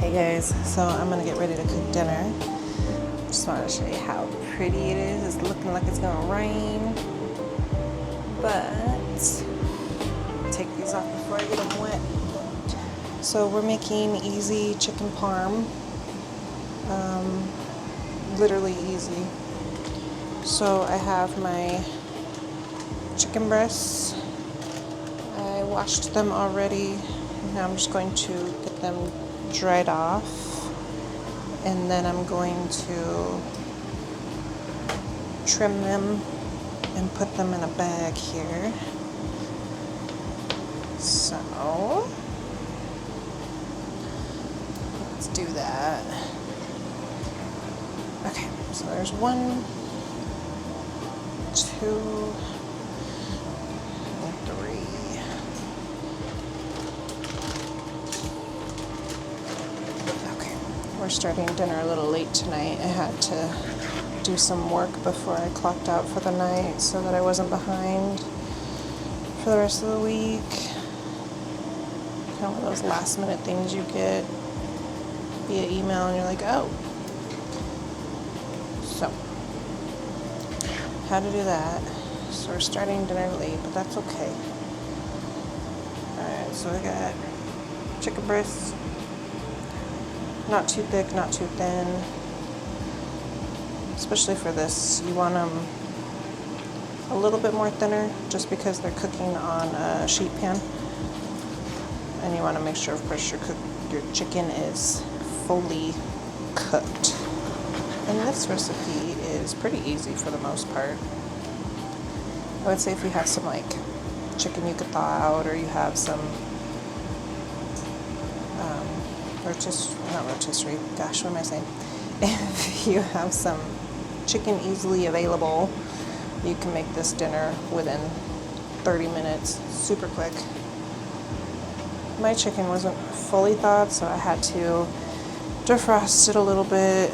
Hey guys, so I'm gonna get ready to cook dinner. Just wanted to show you how pretty it is. It's looking like it's gonna rain, but take these off before I get them wet. So we're making easy chicken parm, literally easy. So I have my chicken breasts. I washed them already. Now I'm just going to get them dried off, and then I'm going to trim them and put them in a bag here. So let's do that. Okay, so there's 1, 2, and 3. We're starting dinner a little late tonight. I had to do some work before I clocked out for the night so that I wasn't behind for the rest of the week. Kind of one of those last minute things you get via email and you're like, oh. So, how to do that. So we're starting dinner late, but that's okay. Alright, so I got chicken breasts. Not too thick, not too thin. Especially for this, you want them a little bit more thinner just because they're cooking on a sheet pan. And you want to make sure, of course, your chicken is fully cooked. And this recipe is pretty easy for the most part. I would say if you have some like chicken you could thaw out, or you have some rotisserie, gosh, what am I saying? If you have some chicken easily available, you can make this dinner within 30 minutes, super quick. My chicken wasn't fully thawed, so I had to defrost it a little bit.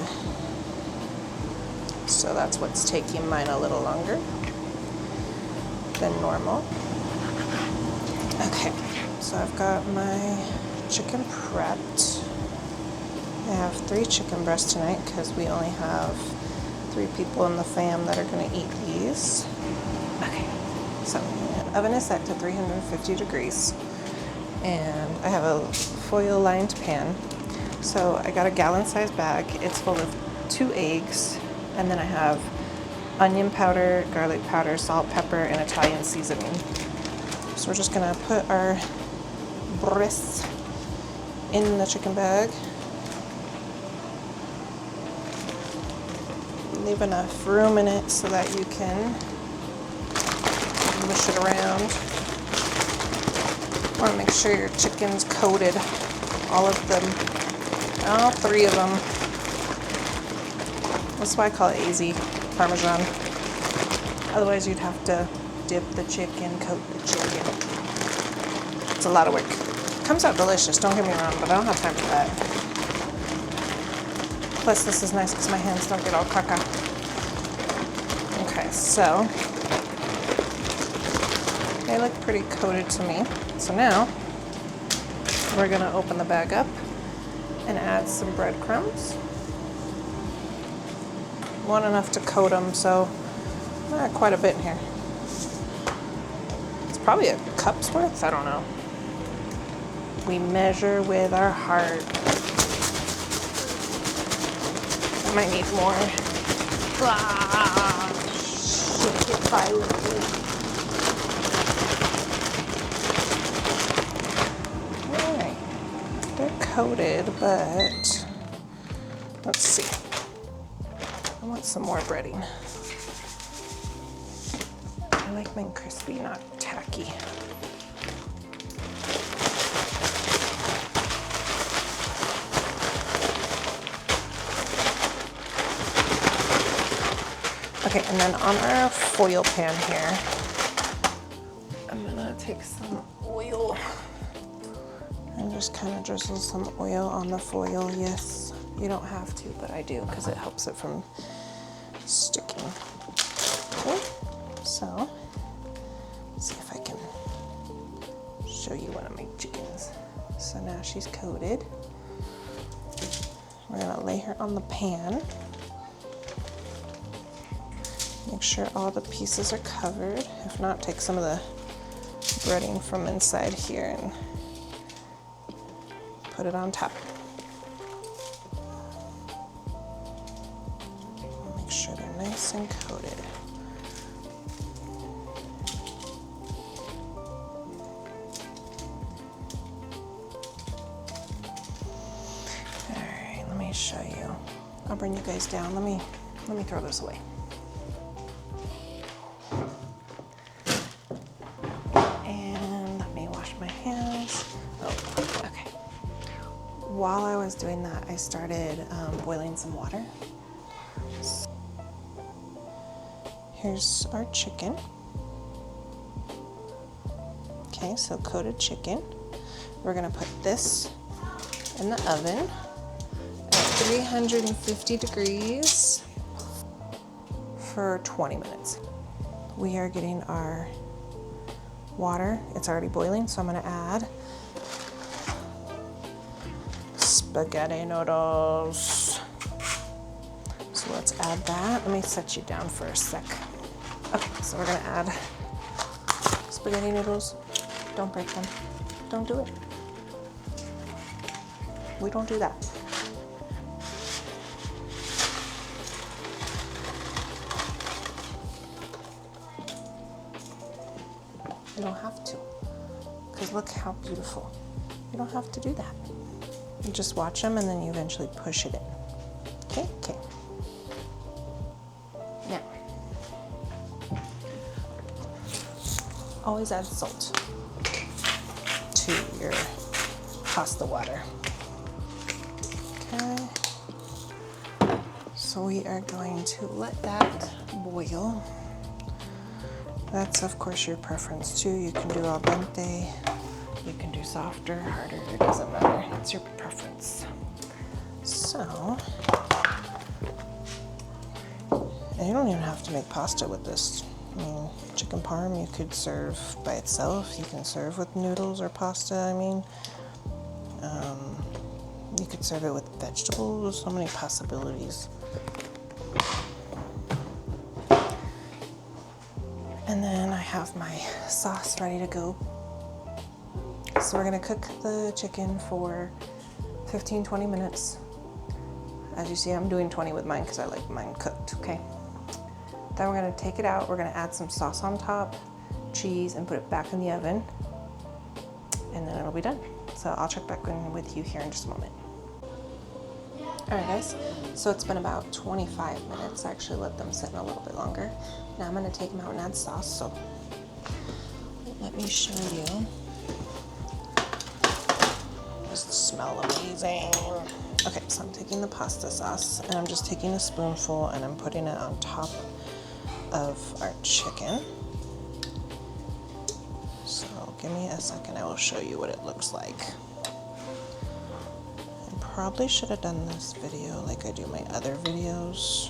So that's what's taking mine a little longer than normal. Okay, so I've got my chicken prepped. I have 3 chicken breasts tonight because we only have 3 people in the fam that are going to eat these. Okay, so the oven is set to 350 degrees and I have a foil lined pan. So I got a gallon-sized bag. It's full of 2 eggs, and then I have onion powder, garlic powder, salt, pepper, and Italian seasoning. So we're just going to put our breasts in the chicken bag. Leave enough room in it so that you can mush it around. Want to make sure your chicken's coated, all of them, all 3 of them. That's why I call it easy Parmesan. Otherwise you'd have to dip the chicken, coat the chicken. It's a lot of work. Comes out delicious, don't get me wrong, but I don't have time for that. Plus this is nice because my hands don't get all caca. Okay, so they look pretty coated to me. So now we're gonna open the bag up and add some breadcrumbs. Want enough to coat them, so quite a bit in here. It's probably a cup's worth, I don't know. We measure with our heart. I might need more. Shake it violently. Alright. They're coated, but let's see. I want some more breading. I like mine crispy, not tacky. Okay, and then on our foil pan here, I'm gonna take some oil and just kind of drizzle some oil on the foil. Yes, you don't have to, but I do because it helps it from sticking. Okay, so let's see if I can show you one of my chickens. So now she's coated. We're gonna lay her on the pan. Make sure all the pieces are covered. If not, take some of the breading from inside here and put it on top. Make sure they're nice and coated. Show you. I'll bring you guys down. Let me throw this away. And let me wash my hands. Oh, okay. While I was doing that, I started boiling some water. Here's our chicken. Okay, so coated chicken. We're gonna put this in the oven. 350 degrees for 20 minutes. We are getting our water. It's already boiling, so I'm gonna add spaghetti noodles. So let's add that. Let me set you down for a sec. Okay, so we're gonna add spaghetti noodles. Don't break them. Don't do it. We don't do that. You don't have to, because look how beautiful. You don't have to do that. You just watch them and then you eventually push it in. Okay, okay. Now, always add salt to your pasta water. Okay. So we are going to let that boil. That's of course your preference too. You can do al dente, you can do softer, harder, it doesn't matter. It's your preference. So, and you don't even have to make pasta with this. I mean, chicken parm you could serve by itself. You can serve with noodles or pasta. I mean, you could serve it with vegetables. So many possibilities. And then I have my sauce ready to go. So we're gonna cook the chicken for 15-20 minutes. As you see, I'm doing 20 with mine because I like mine cooked, okay? Then we're gonna take it out. We're gonna add some sauce on top, cheese, and put it back in the oven. And then it'll be done. So I'll check back in with you here in just a moment. All right, guys, so it's been about 25 minutes. I actually let them sit in a little bit longer. Now I'm gonna take them out and add sauce, so let me show you. Does it smell amazing? Okay, so I'm taking the pasta sauce and I'm just taking a spoonful and I'm putting it on top of our chicken. So give me a second, I will show you what it looks like. Probably should have done this video like I do my other videos,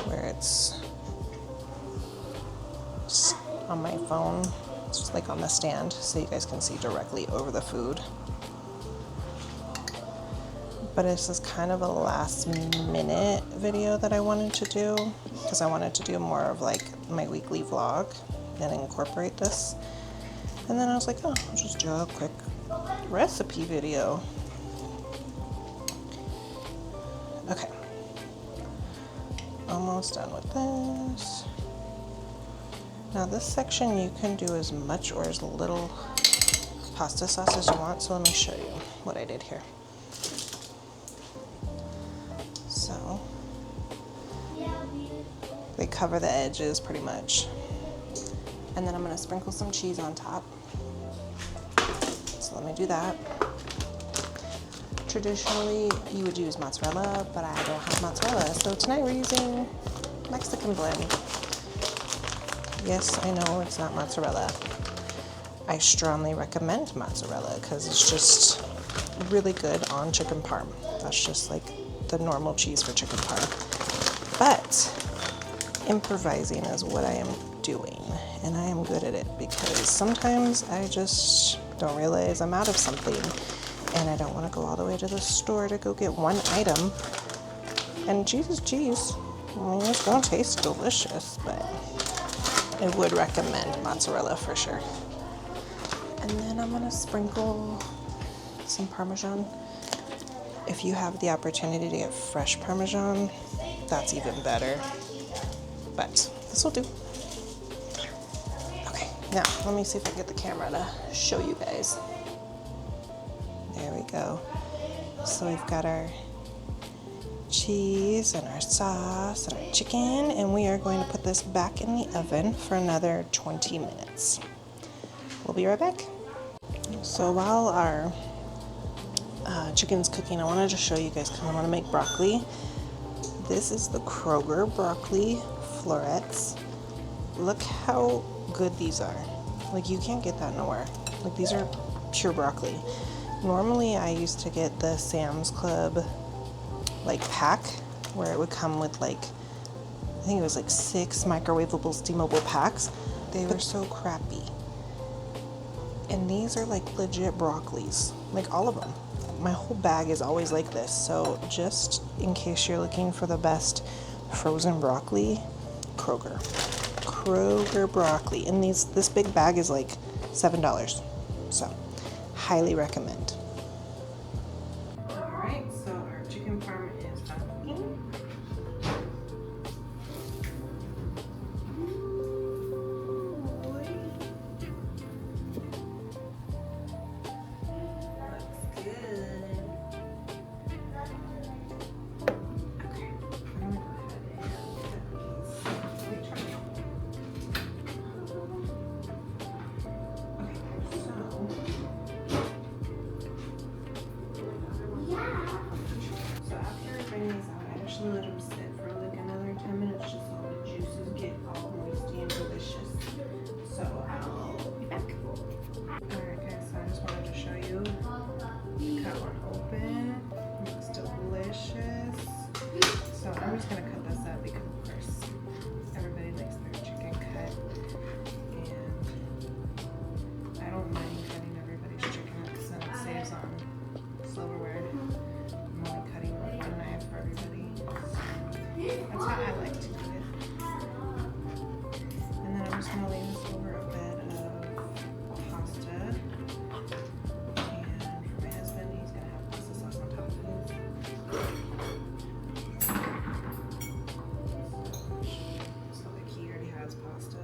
where it's just on my phone. It's just like on the stand, so you guys can see directly over the food. But this is kind of a last minute video that I wanted to do, because I wanted to do more of like my weekly vlog and incorporate this. And then I was like, oh, I'll just do a quick recipe video. Okay, almost done with this. Now this section you can do as much or as little pasta sauce as you want, so let me show you what I did here. So, they cover the edges pretty much. And then I'm gonna sprinkle some cheese on top. So let me do that. Traditionally, you would use mozzarella, but I don't have mozzarella. So tonight we're using Mexican blend. Yes, I know it's not mozzarella. I strongly recommend mozzarella because it's just really good on chicken parm. That's just like the normal cheese for chicken parm. But improvising is what I am doing, and I am good at it because sometimes I just don't realize I'm out of something. and I don't want to go all the way to the store to go get one item. And Jesus cheese, I mean, it's going to taste delicious, but I would recommend mozzarella for sure. And then I'm going to sprinkle some Parmesan. If you have the opportunity to get fresh Parmesan, that's even better. But this will do. Okay, now let me see if I can get the camera to show you guys. There we go. So we've got our cheese and our sauce and our chicken, and we are going to put this back in the oven for another 20 minutes. We'll be right back. So while our chicken's cooking, I wanted to show you guys because I want to make broccoli. This is the Kroger broccoli florets. Look how good these are. Like, you can't get that nowhere. Like, these are pure broccoli. Normally I used to get the Sam's Club like pack where it would come with like, I think it was like 6 microwavable steamable packs. They were so crappy. And these are like legit broccolis, like all of them. My whole bag is always like this, so just in case you're looking for the best frozen broccoli, Kroger broccoli. And this big bag is like $7, so highly recommend. Alright, so our chicken parm is done cooking. Let them sit for like another 10 minutes just so the juices get all moisty and delicious. So I'll be back. Alright guys, so I just wanted to show you. Cut one open. Looks delicious. So I'm just gonna cut this up because of course everybody likes their chicken cut. And I don't mind cutting everybody's chicken because then it saves on silverware. I'm only cutting with one knife for everybody. That's how I like to do it. And then I'm just going to lay this over a bed of pasta. And for my husband, he's going to have pasta sauce on top of his. So like he already has pasta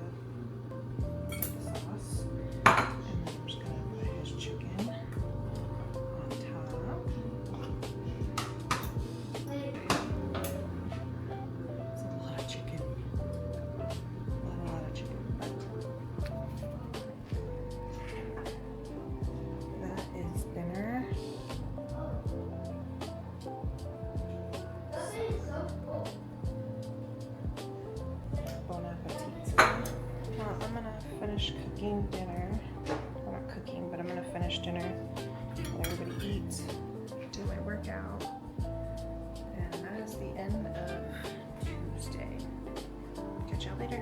with the sauce. And then I'm just going to put his chicken on top. Finish cooking dinner. Well, not cooking, but I'm gonna finish dinner. Let everybody eat, do my workout, and that is the end of Tuesday. Catch y'all later.